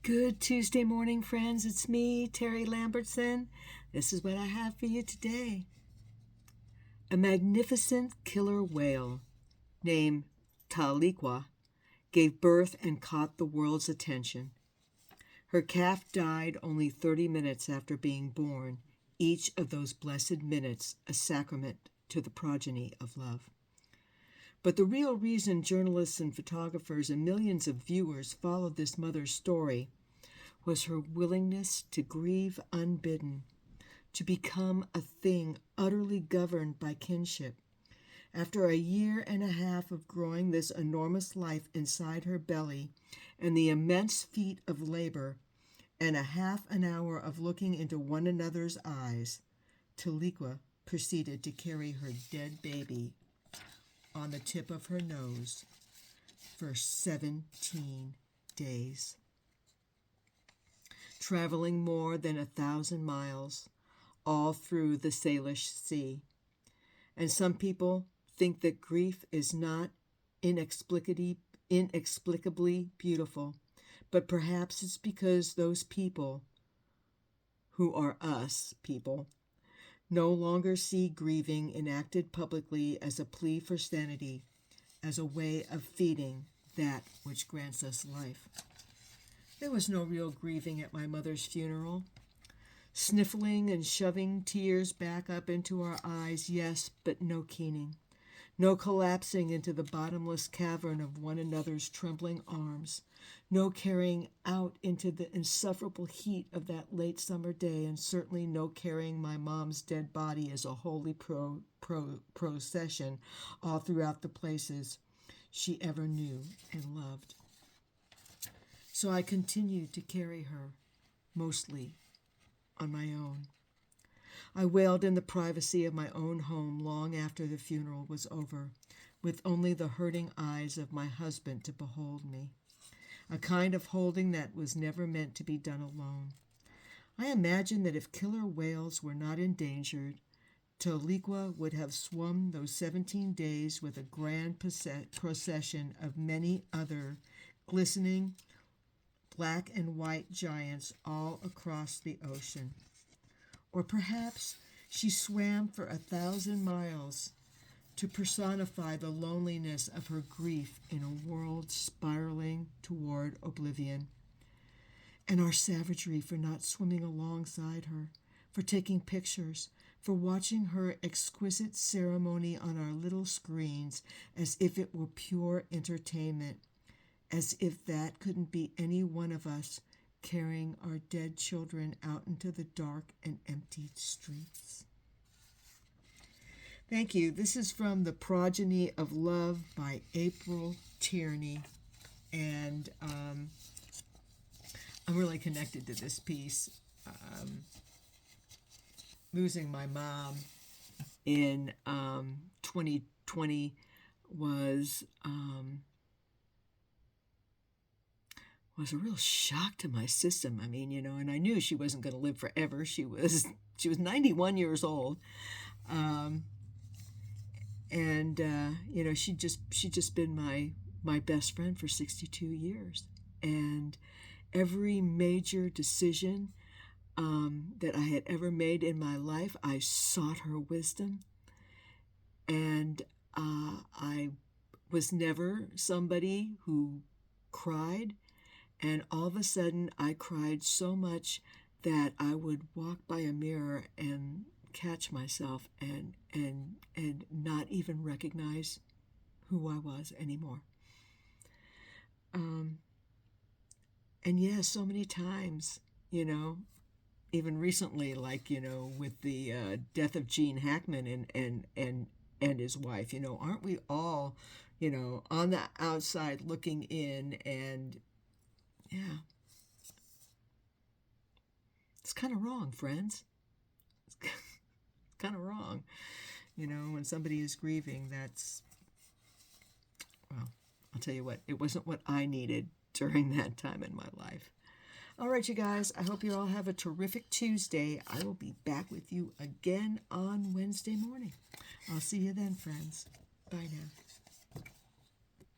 Good Tuesday morning, friends. It's me, Terry Lambertson. This is what I have for you today. A magnificent killer whale named Tahlequah gave birth and caught the world's attention. Her calf died only 30 minutes after being born, each of those blessed minutes a sacrament to the progeny of love. But the real reason journalists and photographers and millions of viewers followed this mother's story was her willingness to grieve unbidden, to become a thing utterly governed by kinship. After a year and a half of growing this enormous life inside her belly and the immense feat of labor and a half an hour of looking into one another's eyes, Tahlequah proceeded to carry her dead baby on the tip of her nose for 17 days. Traveling more than 1,000 miles, all through the Salish Sea. And some people think that grief is not inexplicably beautiful, but perhaps it's because those people, who are us people, no longer see grieving enacted publicly as a plea for sanity, as a way of feeding that which grants us life. There was no real grieving at my mother's funeral. Sniffling and shoving tears back up into our eyes, yes, but no keening. No collapsing into the bottomless cavern of one another's trembling arms. No carrying out into the insufferable heat of that late summer day, and certainly no carrying my mom's dead body as a holy procession all throughout the places she ever knew and loved. So I continued to carry her, mostly on my own. I wailed in the privacy of my own home long after the funeral was over, with only the hurting eyes of my husband to behold me, a kind of holding that was never meant to be done alone. I imagine that if killer whales were not endangered, Tahlequah would have swum those 17 days with a grand procession of many other glistening black and white giants all across the ocean. Or perhaps she swam for 1,000 miles to personify the loneliness of her grief in a world spiraling toward oblivion, and our savagery for not swimming alongside her, for taking pictures, for watching her exquisite ceremony on our little screens as if it were pure entertainment, as if that couldn't be any one of us carrying our dead children out into the dark and empty streets. Thank you. This is from The Progeny of Love by April Tierney. And I'm really connected to this piece. Losing my mom in 2020 was a real shock to my system. I mean, and I knew she wasn't going to live forever. She was 91 years old. She'd just been my best friend for 62 years. And every major decision that I had ever made in my life, I sought her wisdom. And I was never somebody who cried. And all of a sudden, I cried so much that I would walk by a mirror and catch myself and not even recognize who I was anymore. And yeah, so many times, even recently, with the death of Gene Hackman and his wife, aren't we all, on the outside looking in and yeah. It's kind of wrong, friends. It's kind of wrong. When somebody is grieving, I'll tell you what, it wasn't what I needed during that time in my life. All right, you guys, I hope you all have a terrific Tuesday. I will be back with you again on Wednesday morning. I'll see you then, friends. Bye now.